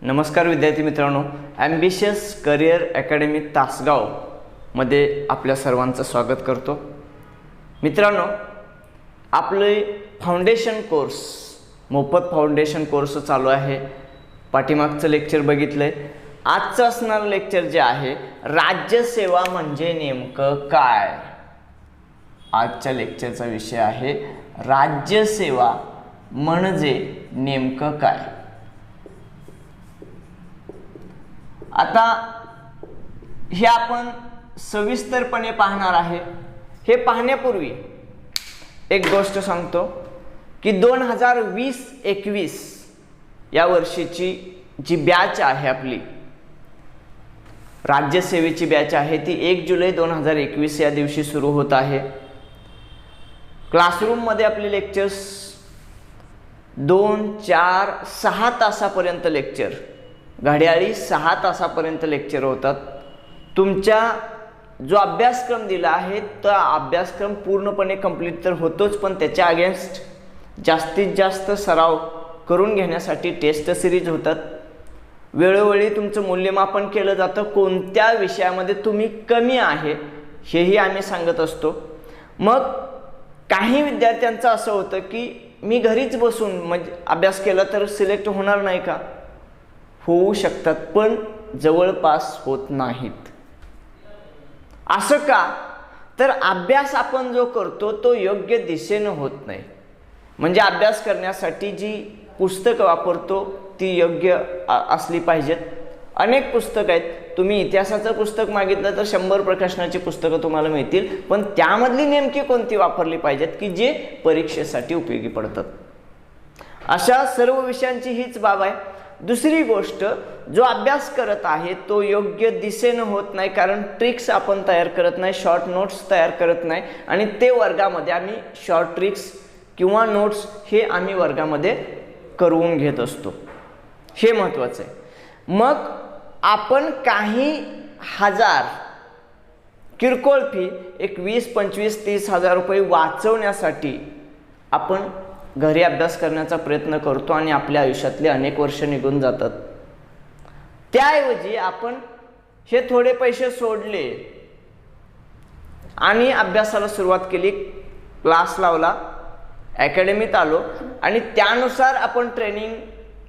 नमस्कार विद्यार्थी मित्रांनो, ॲम्बिशियस करिअर अकॅडमी तासगाव मध्ये आपल्या सर्वांचं स्वागत करतो। मित्रांनो, आपले फाउंडेशन कोर्स मोफत फाउंडेशन कोर्स चालू आहे। पाठीमागचं लेक्चर बघितलंय। आजचं असणारं लेक्चर जे आहे राज्यसेवा म्हणजे नेमकं काय। आजच्या लेक्चरचा विषय आहे राज्यसेवा म्हणजे नेमकं काय। आता हे आपण सविस्तरपणे पाहणार आहे। हे पाहण्यापूर्वी एक गोष्ट सांगतो की 2020-21 या वर्षीची जी बॅच आहे आपली राज्यसेवेची बॅच आहे ती 1 जुलै 2021 या दिवशी सुरू होत आहे। क्लासरूम मध्ये आपले लेक्चर्स 2, 4, 6 तासापर्यंत लेक्चर, घड्याळी 6 तासापर्यंत लेक्चर होतात। तुमच्या जो अभ्यासक्रम दिला आहे तो अभ्यासक्रम पूर्णपणे कंप्लीट तर होतोच, पण त्याच्या अगेन्स्ट जास्तीत जास्त सराव करून घेण्यासाठी टेस्ट सिरीज होतात। वेळोवेळी तुमचं मूल्यमापन केलं जातं, कोणत्या विषयामध्ये तुम्ही कमी आहे हेही आम्ही सांगत असतो। मग काही विद्यार्थ्यांचं असं होतं की मी घरीच बसून म्हणजे अभ्यास केला तर सिलेक्ट होणार नाही का? होऊ शकतात, पण जवळपास होत नाहीत। असं का? तर अभ्यास आपण जो करतो तो योग्य दिशेने होत नाही। म्हणजे अभ्यास करण्यासाठी जी पुस्तकं वापरतो ती योग्य असली पाहिजेत। अनेक पुस्तकं आहेत, तुम्ही इतिहासाचं पुस्तक मागितलं तर 100 प्रकाशनाची पुस्तकं तुम्हाला मिळतील, पण त्यामधली नेमकी कोणती वापरली पाहिजेत की जे परीक्षेसाठी उपयोगी पडतात। अशा सर्व विषयांची हीच बाब आहे। दुसरी गोष्ट, जो अभ्यास करत आहे तो योग्य दिशेने होत नाही, कारण ट्रिक्स आपण तयार करत नाही, शॉर्ट नोट्स तयार करत नाही, आणि ते वर्गामध्ये आम्ही शॉर्ट ट्रिक्स किंवा नोट्स हे आम्ही वर्गामध्ये करून घेत असतो। हे महत्त्वाचं आहे। मग आपण काही हजार किरकोळ फी एक 20, 25, 30 हजार रुपये वाचवण्यासाठी आपण घरी अभ्यास करण्याचा प्रयत्न करतो आणि आपल्या आयुष्यातले अनेक वर्ष निघून जातात। त्याऐवजी आपण हे थोडे पैसे सोडले आणि अभ्यासाला सुरुवात केली, क्लास लावला, अकॅडमीत आलो आणि त्यानुसार आपण ट्रेनिंग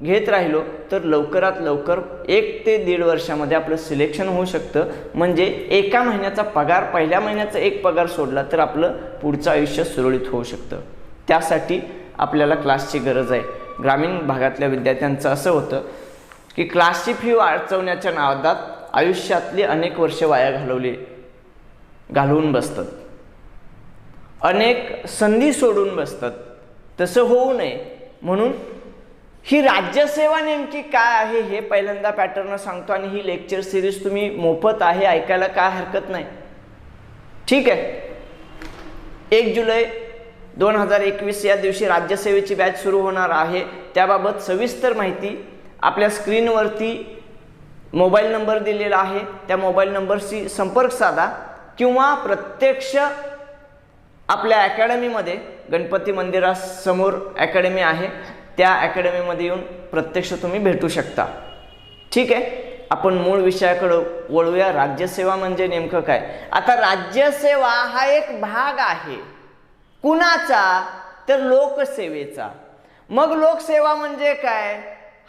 घेत राहिलो तर लवकरात लवकर 1 ते 1.5 वर्षामध्ये आपलं सिलेक्शन होऊ शकतं। म्हणजे एका महिन्याचा पगार, पहिल्या महिन्याचा एक पगार सोडला तर आपलं पुढचं आयुष्य सुरळीत होऊ शकतं। त्यासाठी आपल्याला क्लासची गरज आहे। ग्रामीण भागातल्या विद्यार्थ्यांचं असं होतं की क्लासची फी वाचवण्याच्या नादात आयुष्यातली अनेक वर्ष वाया घालवून बसतात, अनेक संधी सोडून बसतात। तसं होऊ नये म्हणून ही राज्यसेवा नेमकी काय आहे हे पहिल्यांदा पॅटर्न सांगतो, आणि ही लेक्चर सिरीज तुम्ही मोफत आहे, ऐकायला काय हरकत नाही, ठीक आहे। 1 जुलै 2021 या दिवशी राज्यसेवेची बॅच सुरू होणार आहे। त्याबाबत सविस्तर माहिती आपल्या स्क्रीनवरती मोबाईल नंबर दिलेला आहे, त्या मोबाईल नंबरशी संपर्क साधा किंवा प्रत्यक्ष आपल्या अकॅडमीमध्ये, गणपती मंदिरासमोर अकॅडमी आहे, त्या अकॅडमीमध्ये येऊन प्रत्यक्ष तुम्ही भेटू शकता, ठीक आहे। आपण मूळ विषयाकडे वळूया। राज्यसेवा म्हणजे नेमकं काय। आता राज्यसेवा हा एक भाग आहे कुणाचा? तर लोकसेवेचा। मग लोकसेवा म्हणजे काय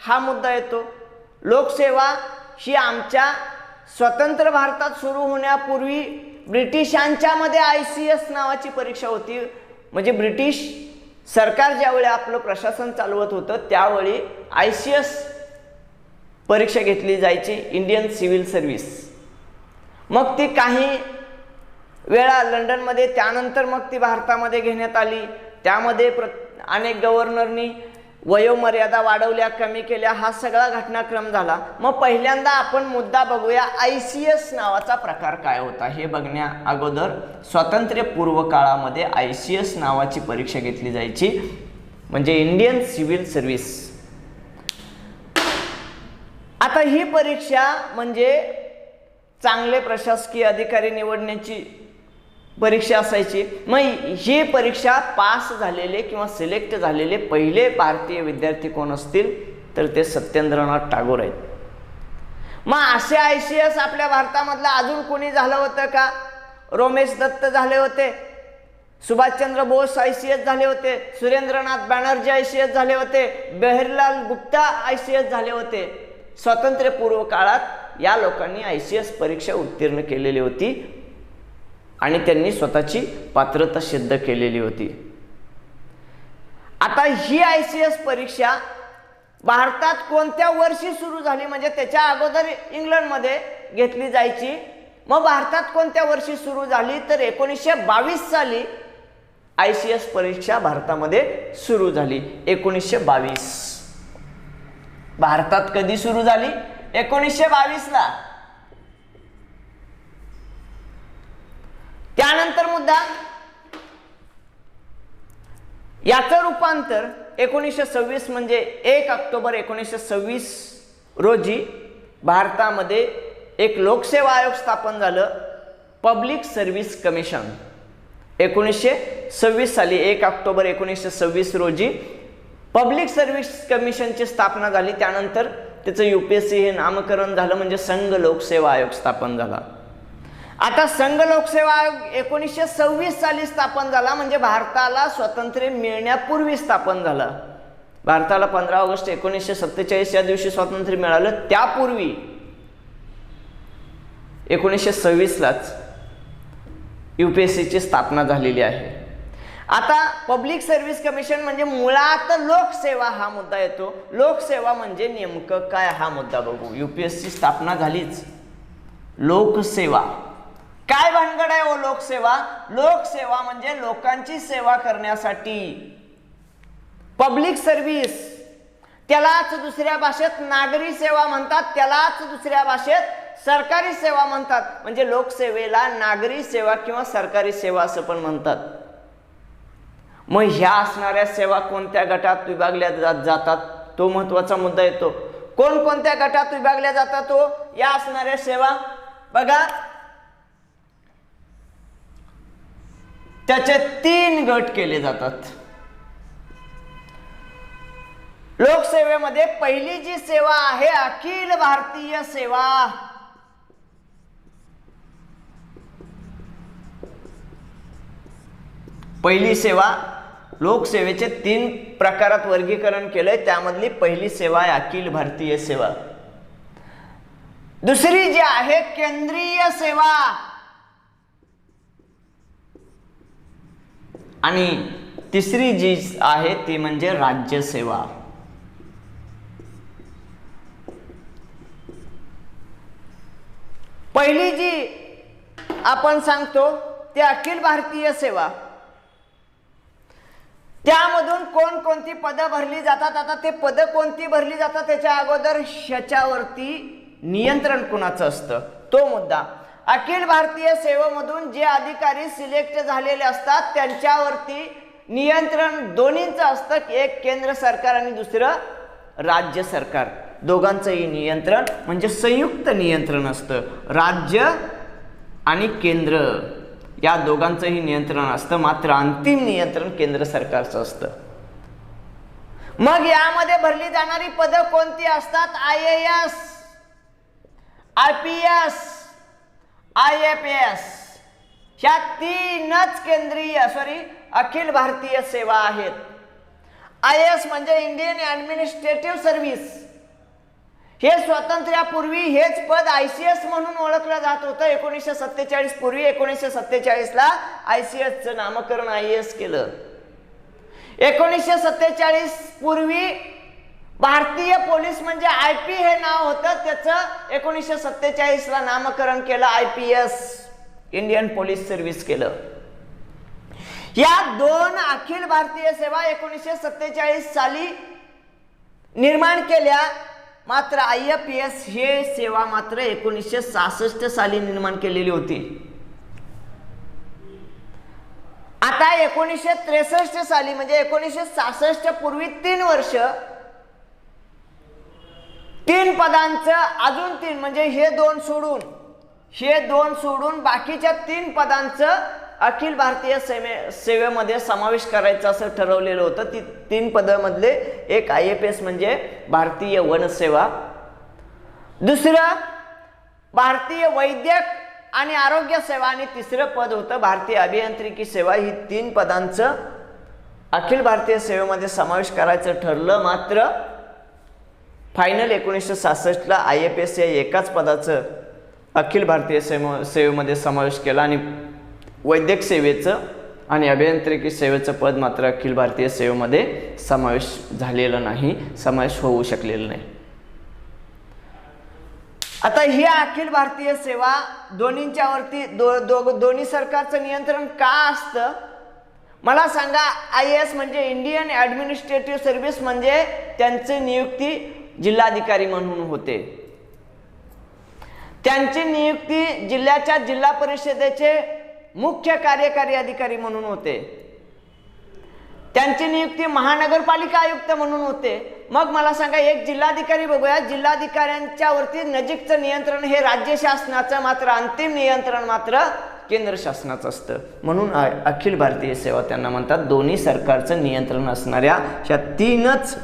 हा मुद्दा येतो। लोकसेवा ही आमच्या स्वतंत्र भारतात सुरू होण्यापूर्वी ब्रिटिशांच्या मध्ये ICS नावाची परीक्षा होती। म्हणजे ब्रिटिश सरकार ज्यावेळी आपलं प्रशासन चालवत होतं त्यावेळी ICS परीक्षा घेतली जायची, इंडियन सिव्हिल सर्व्हिस। मग ती काही वेळा लंडनमध्ये, त्यानंतर मग ती भारतामध्ये घेण्यात आली। त्यामध्ये अनेक गव्हर्नरनी वयोमर्यादा वाढवल्या, कमी केल्या, हा सगळा घटनाक्रम झाला। मग पहिल्यांदा आपण मुद्दा बघूया ICS नावाचा प्रकार काय होता हे बघण्या अगोदर। स्वातंत्र्यपूर्व काळामध्ये ICS नावाची परीक्षा घेतली जायची, म्हणजे इंडियन सिव्हिल सर्व्हिस। आता ही परीक्षा म्हणजे चांगले प्रशासकीय अधिकारी निवडण्याची परीक्षा असायची। मग ही परीक्षा पास झालेले किंवा सिलेक्ट झालेले पहिले भारतीय विद्यार्थी कोण असतील तर ते सत्येंद्रनाथ टागोर आहेत. मग असे ICS आपल्या भारतामधला अजून कोणी झालं होतं का? रोमेश दत्त झाले होते, सुभाषचंद्र बोस ICS झाले होते, सुरेंद्रनाथ बॅनर्जी ICS झाले होते, बहिरलाल गुप्ता ICS झाले होते. स्वातंत्र्यपूर्व काळात या लोकांनी ICS परीक्षा उत्तीर्ण केलेली होती आणि त्यांनी स्वतःची पात्रता सिद्ध केलेली होती. आता ही ICS परीक्षा भारतात कोणत्या वर्षी सुरू झाली? म्हणजे त्याच्या अगोदर इंग्लंडमध्ये घेतली जायची. मग भारतात कोणत्या वर्षी सुरू झाली? तर 1922 साली ICS परीक्षा भारतामध्ये सुरू झाली. 1922. भारतात कधी सुरू झाली? 1922 ला. त्यानंतर मुद्दा, याचं रूपांतर 1926 म्हणजे 1 ऑक्टोबर 1926 रोजी भारतामध्ये एक लोकसेवा आयोग स्थापन झालं, पब्लिक सर्व्हिस कमिशन. 1926 साली 1 ऑक्टोबर 1926 रोजी पब्लिक सर्व्हिस कमिशनची स्थापना झाली. त्यानंतर त्याचं UPSC हे नामकरण झालं, म्हणजे संघ लोकसेवा आयोग स्थापन झाला. आता संघ लोकसेवा आयोग 1926 साली स्थापन झाला, म्हणजे भारताला स्वातंत्र्य मिळण्यापूर्वी स्थापन झाला. भारताला 15 ऑगस्ट 1947 या दिवशी स्वातंत्र्य मिळालं, त्यापूर्वी 1926 लाच UPSC ची स्थापना झालेली आहे. आता पब्लिक सर्व्हिस कमिशन म्हणजे मुळात लोकसेवा हा मुद्दा येतो. लोकसेवा म्हणजे नेमकं काय हा मुद्दा बघू. UPSC स्थापना झालीच, लोकसेवा काय भानगड आहे? लोकसेवा, लोकसेवा म्हणजे लोकांची सेवा करण्यासाठी. पब्लिक सर्व्हिस त्यालाच दुसऱ्या भाषेत नागरी सेवा म्हणतात, त्यालाच दुसऱ्या भाषेत सरकारी सेवा म्हणतात. म्हणजे लोकसेवेला नागरी सेवा किंवा सरकारी सेवा असं पण म्हणतात. मग ह्या असणाऱ्या सेवा कोणत्या गटात विभागल्या जातात? तो महत्वाचा मुद्दा येतो. कोणकोणत्या गटात विभागल्या जातात तो या असणाऱ्या सेवा? बघा, त्याचे 3 गट केले जातात. लोकसेवेमध्ये पहिली जी सेवा आहे अखिल भारतीय सेवा. पहिली सेवा, लोकसेवेचे 3 प्रकारात वर्गीकरण केलंय, त्यामधली पहिली सेवा आहे अखिल भारतीय सेवा. दुसरी जी आहे केंद्रीय सेवा आणि तिसरी जी आहे ती म्हणजे राज्य सेवा. पहिली जी आपण सांगतो ती अखिल भारतीय सेवा. त्यामधून कोणकोणती पदं भरली जातात? आता ते पदं कोणती भरली जातात त्याच्या अगोदर ह्याच्यावरती नियंत्रण कुणाचं असतं तो मुद्दा. अखिल भारतीय सेवेमधून जे अधिकारी सिलेक्ट झालेले असतात त्यांच्यावरती नियंत्रण दोन्हींचं असतं, एक केंद्र सरकार आणि दुसरं राज्य सरकार. दोघांचंही नियंत्रण म्हणजे संयुक्त नियंत्रण असतं. राज्य आणि केंद्र या दोघांचंही नियंत्रण असतं, मात्र अंतिम नियंत्रण केंद्र सरकारचं असतं. मग यामध्ये भरली जाणारी पदं कोणती असतात? IAS, IPS, IFS. ह्या 3च अखिल भारतीय सेवा आहेत. IAS म्हणजे इंडियन ऍडमिनिस्ट्रेटिव्ह सर्व्हिस. हे स्वातंत्र्यापूर्वी हेच पद ICS म्हणून ओळखलं जात होतं. 1947 पूर्वी 1947 ला ICS चं नामकरण IAS केलं. 1947 पूर्वी भारतीय पोलीस म्हणजे IP हे नाव होतं, त्याचं 1947 ला नामकरण केलं IPS, इंडियन पोलीस सर्व्हिस केलं. या 2 अखिल भारतीय सेवा 1947 साली निर्माण केल्या. मात्र IFS हे सेवा मात्र 1966 साली निर्माण केलेली होती. आता 1963 साली म्हणजे 1966 पूर्वी 3 वर्ष 3 पदांचं अजून 3 म्हणजे हे 2 सोडून बाकीच्या 3 पदांचं अखिल भारतीय सेवेमध्ये समावेश करायचं असं ठरवलेलं होतं. ती 3 पदांमधले एक IAPS म्हणजे भारतीय वन सेवा, दुसरं भारतीय वैद्यक आणि आरोग्य सेवा आणि तिसरं पद होतं भारतीय अभियांत्रिकी सेवा. ही 3 पदांचं अखिल भारतीय सेवेमध्ये समावेश करायचं ठरलं. मात्र फायनल 1966ला IAPS या एकाच पदाचं अखिल भारतीय सेवेमध्ये समावेश केला आणि वैद्यक सेवेचं आणि अभियांत्रिकी सेवेचं पद मात्र अखिल भारतीय सेवेमध्ये समावेश झालेलं नाही, समावेश होऊ शकलेलं नाही. आता ही अखिल भारतीय सेवा दोन्हीच्या वरती दोन्ही सरकारचं नियंत्रण का असतं मला सांगा. IAS म्हणजे इंडियन ॲडमिनिस्ट्रेटिव्ह सर्व्हिस, म्हणजे त्यांची नियुक्ती जिल्हाधिकारी म्हणून होते. त्यांची नियुक्ती जिल्ह्याच्या जिल्हा परिषदेचे मुख्य कार्यकारी अधिकारी म्हणून होते. त्यांची नियुक्ती महानगरपालिका आयुक्त म्हणून होते. मग मला सांगा एक जिल्हाधिकारी बघूया. जिल्हाधिकाऱ्यांच्या वरती नजीकचं नियंत्रण हे राज्य शासनाचं, मात्र अंतिम नियंत्रण मात्र केंद्र शासनाचं असतं. म्हणून अखिल भारतीय सेवा त्यांना म्हणतात. दोन्ही सरकारचं नियंत्रण असणाऱ्या ह्या 3च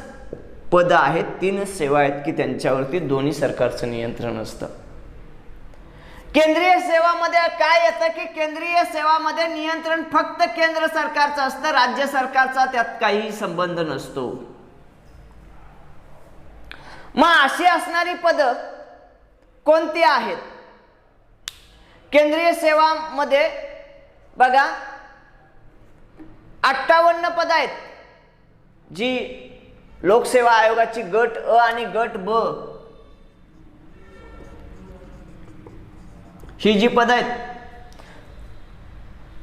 पद आहेत, 3च सेवा आहेत की त्यांच्यावरती दोन्ही सरकारचं नियंत्रण असतं. केंद्रीय सेवामध्ये काय येतं की केंद्रीय सेवामध्ये नियंत्रण फक्त केंद्र सरकारचं असतं, राज्य सरकारचा त्यात काही संबंध नसतो. मग अशी असणारी पद कोणती आहेत? केंद्रीय सेवामध्ये बघा 58 पद आहेत, जी लोकसेवा आयोगाची गट अ आणि गट ब ही जी पद आहेत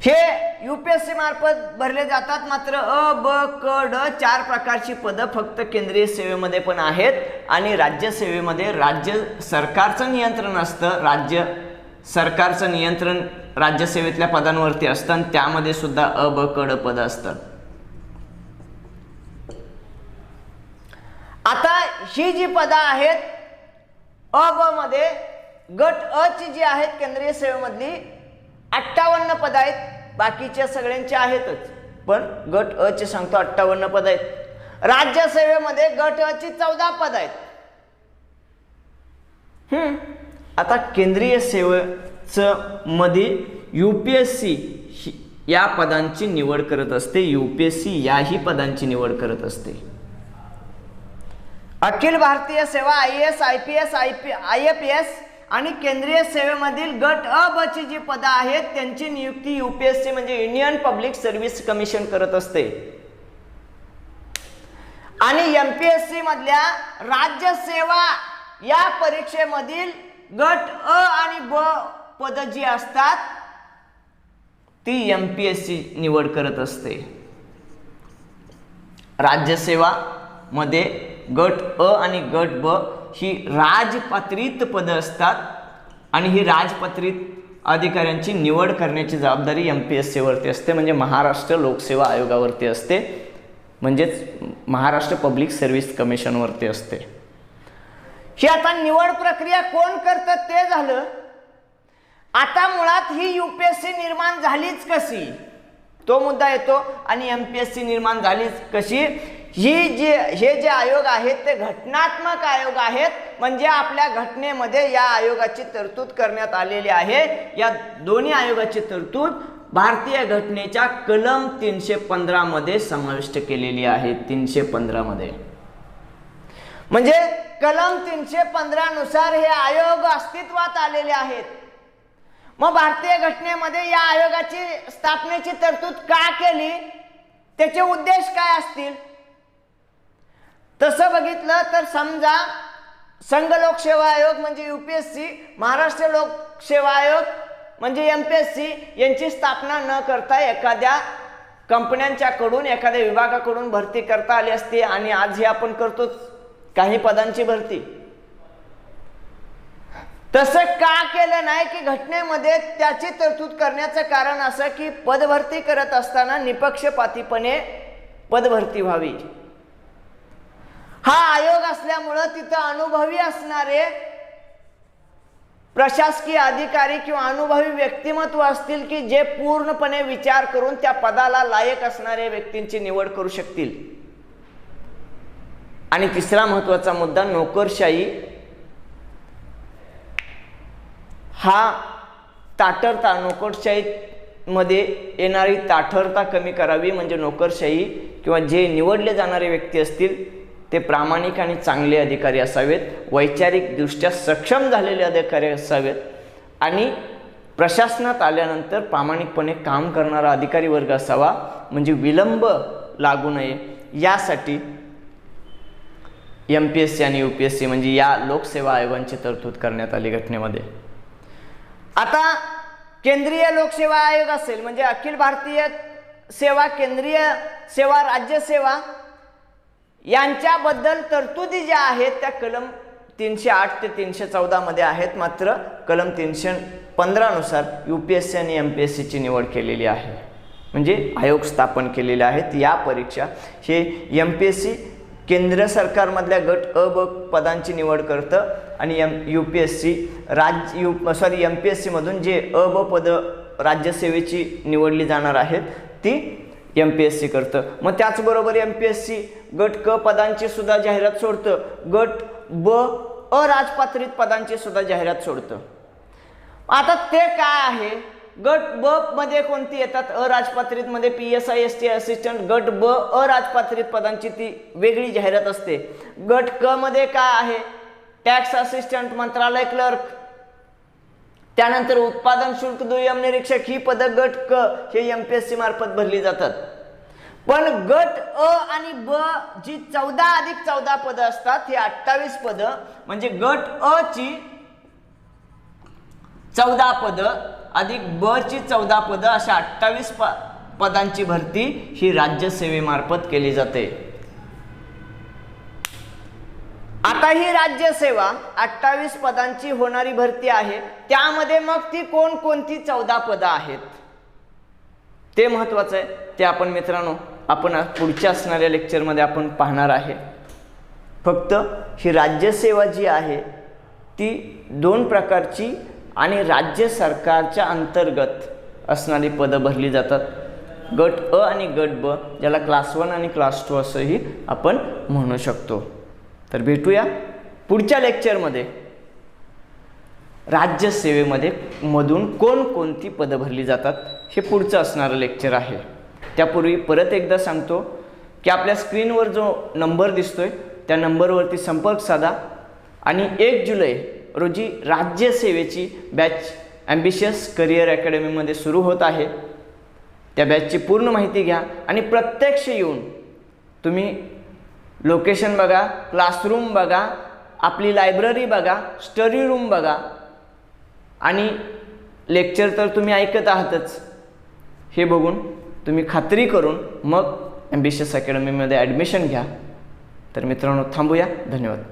हे UPSC मार्फत भरले जातात. मात्र अ ब क ड 4 प्रकारची पदं फक्त केंद्रीय सेवेमध्ये पण आहेत आणि राज्य सेवेमध्ये राज्य सरकारचं नियंत्रण असतं. राज्य सरकारचं नियंत्रण राज्य सेवेतल्या पदांवरती असतं आणि त्यामध्ये सुद्धा अ ब क ड पद असतात. आता ही जी पदं आहेत अ ब मध्ये गट अ ची जी आहेत केंद्रीय सेवेमधली 58 पद आहेत. बाकीच्या सगळ्यांचे आहेतच, पण गट अ चे सांगतो 58 पद आहेत. राज्य सेवेमध्ये गट अ ची 14 पद आहेत. आता केंद्रीय सेवेचं मध्ये UPSC या पदांची निवड करत असते. UPSC याही पदांची निवड करत असते. अखिल भारतीय सेवा IAS, IPS, IAPS आणि केंद्रीय सेवेमधील गट अ ब ची जी पदं आहेत त्यांची नियुक्ती UPSC म्हणजे इंडियन पब्लिक सर्व्हिस कमिशन करत असते. आणि MPSC मधल्या राज्य सेवा या परीक्षेमधील गट अ आणि ब पद जी असतात ती MPSC निवड करत असते. राज्य सेवा मध्ये गट अ आणि गट ब ही राजपत्रित पदं असतात आणि ही राजपत्रित अधिकाऱ्यांची निवड करण्याची जबाबदारी MPSC वरती असते, म्हणजे महाराष्ट्र लोकसेवा आयोगावरती असते, म्हणजेच महाराष्ट्र पब्लिक सर्व्हिस कमिशन वरती असते. ही आता निवड प्रक्रिया कोण करतं ते झालं. आता मुळात ही UPSC निर्माण झालीच कशी तो मुद्दा येतो. आणि MPSC निर्माण झालीच कशी, हे जे आयोग आहेत ते घटनात्मक आयोग आहेत, म्हणजे आपल्या घटनेमध्ये या आयोगाची तरतूद करण्यात आलेली आहे. या दोन्ही आयोगाची तरतूद भारतीय घटनेच्या कलम 315 मध्ये समाविष्ट केलेली आहे. 315 मध्ये म्हणजे कलम 315 नुसार हे आयोग अस्तित्वात आलेले आहेत. मग भारतीय घटनेमध्ये या आयोगाची स्थापनेची तरतूद का केली, त्याचे उद्देश काय असतील? तसं बघितलं तर समजा संघ लोकसेवा आयोग म्हणजे UPSC, महाराष्ट्र लोकसेवा आयोग म्हणजे MPSC यांची स्थापना न करता एखाद्या कंपन्यांच्याकडून एखाद्या विभागाकडून भरती करता आली असती. आणि आज हे आपण करतोच काही पदांची भरती. तसं का केलं नाही की घटनेमध्ये त्याची तरतूद करण्याचं कारण असं की पदभरती करत असताना निपक्षपातीपणे पदभरती व्हावी. हा आयोग असल्यामुळं तिथं अनुभवी असणारे प्रशासकीय अधिकारी किंवा अनुभवी व्यक्तिमत्व असतील की जे पूर्णपणे विचार करून त्या पदाला लायक असणाऱ्या व्यक्तींची निवड करू शकतील. आणि तिसरा महत्त्वाचा मुद्दा, नोकरशाही हा ताठरता, नोकरशाहीमध्ये येणारी ताठरता कमी करावी. म्हणजे नोकरशाही किंवा जे निवडले जाणारे व्यक्ती असतील ते प्रामाणिक आणि चांगले अधिकारी असावेत, वैचारिकदृष्ट्या सक्षम झालेले अधिकारी असावेत आणि प्रशासनात आल्यानंतर प्रामाणिकपणे काम करणारा अधिकारी वर्ग असावा. म्हणजे विलंब लागू नये यासाठी MPSC आणि UPSC म्हणजे या लोकसेवा आयोगांची तरतूद करण्यात आली घटनेमध्ये. आता केंद्रीय लोकसेवा आयोग असेल म्हणजे अखिल भारतीय सेवा, केंद्रीय सेवा, राज्य सेवा यांच्याबद्दल तरतुदी ज्या आहेत त्या कलम 308 ते 314 मध्ये आहेत. मात्र कलम 315 नुसार UPSC आणि MPSC ची निवड केलेली आहे. म्हणजे आयोग स्थापन केलेले आहेत. या परीक्षा हे MPSC केंद्र सरकारमधल्या गट अ ब पदांची निवड करतं आणि UPSC MPSC मधून जे अ ब पद राज्यसेवेची निवडली जाणार आहेत ती MPSC करतं. मग त्याचबरोबर MPSC गट क पदांची सुद्धा जाहिरात सोडतं, गट ब अराजपात्रित पदांची सुद्धा जाहिरात सोडतं. आता ते काय आहे, गट ब मध्ये कोणती येतात, अराजपात्रित मध्ये PSI ST असिस्टंट, गट ब अराजपात्रित पदांची ती वेगळी जाहिरात असते. गट क मध्ये काय आहे, टॅक्स असिस्टंट, मंत्रालय क्लर्क, त्यानंतर उत्पादन शुल्क दुय्यम निरीक्षक ही पद गट क हे MPSC मार्फत भरली जातात. पण गट अ आणि ब जी 14+14 पद असतात ही 28 पद म्हणजे गट अ ची 14 पद अधिक ब ची 14 पद अशा 28 पदांची भरती ही राज्यसेवेमार्फत केली जाते. आता ही राज्यसेवा 28 पदांची होणारी भरती आहे. त्यामध्ये मग ती कोणकोणती 14 पदं आहेत ते महत्त्वाचं आहे. ते आपण मित्रांनो आपण पुढच्या असणाऱ्या लेक्चरमध्ये आपण पाहणार आहे. फक्त ही राज्यसेवा जी आहे ती 2 प्रकारची आणि राज्य सरकारच्या अंतर्गत असणारी पदं भरली जातात. गट अ आणि गट ब ज्याला क्लास 1 आणि क्लास 2 असंही आपण म्हणू शकतो. तर भेटूया पुढच्या लेक्चरमध्ये. राज्यसेवेमध्ये मधून कोणकोणती पदं भरली जातात हे पुढचं असणारं लेक्चर आहे. त्यापूर्वी परत एकदा सांगतो की आपल्या स्क्रीनवर जो नंबर दिसतोय त्या नंबरवरती संपर्क साधा आणि 1 जुलै रोजी राज्यसेवेची बॅच ॲम्बिशियस करिअर अकॅडमीमध्ये सुरू होत आहे. त्या बॅचची पूर्ण माहिती घ्या आणि प्रत्यक्ष येऊन तुम्ही लोकेशन बघा, क्लासरूम बघा, आपली लायब्ररी बघा, स्टडी रूम बघा आणि लेक्चर तर तुम्ही ऐकत आहातच. हे बघून तुम्ही खात्री करून मग ॲम्बिशियस अकॅडमीमध्ये ॲडमिशन घ्या. तर मित्रांनो थांबूया. धन्यवाद.